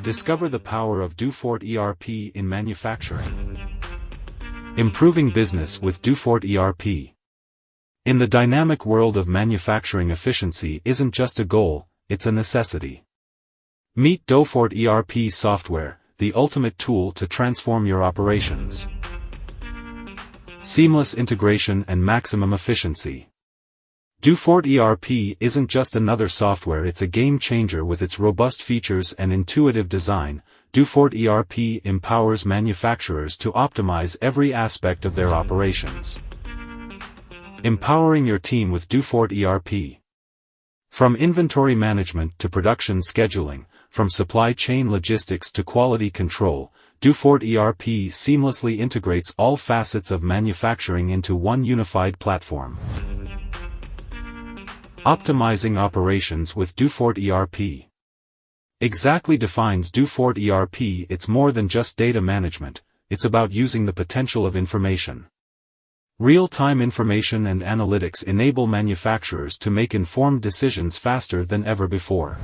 Discover the power of Dofort ERP in manufacturing. Improving business with Dofort ERP. In the dynamic world of manufacturing, efficiency isn't just a goal, it's a necessity. Meet Dofort ERP software, the ultimate tool to transform your operations. Seamless integration and maximum efficiency. Dofort ERP isn't just another software, it's a game changer. With its robust features and intuitive design. Dofort ERP empowers manufacturers to optimize every aspect of their operations. Empowering your team with Dofort ERP. From inventory management to production scheduling, from supply chain logistics to quality control, Dofort ERP seamlessly integrates all facets of manufacturing into one unified platform. Optimizing operations with Dofort ERP. Exactly defines Dofort ERP. It's more than just data management, it's about using the potential of information. Real-time information and analytics enable manufacturers to make informed decisions faster than ever before.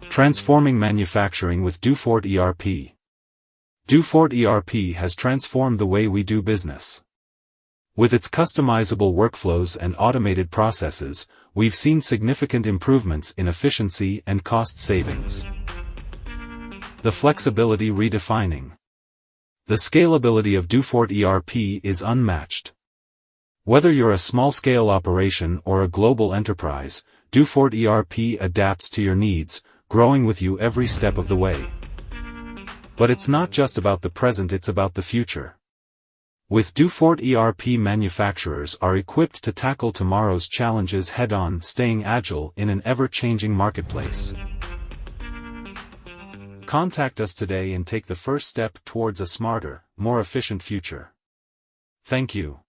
Transforming manufacturing with Dofort ERP. Dofort ERP has transformed the way we do business. With its customizable workflows and automated processes, we've seen significant improvements in efficiency and cost savings. The flexibility redefining. The scalability of Dofort ERP is unmatched. Whether you're a small-scale operation or a global enterprise, Dofort ERP adapts to your needs, growing with you every step of the way. But it's not just about the present, it's about the future. With Dofort ERP, manufacturers are equipped to tackle tomorrow's challenges head-on, staying agile in an ever-changing marketplace. Contact us today and take the first step towards a smarter, more efficient future. Thank you.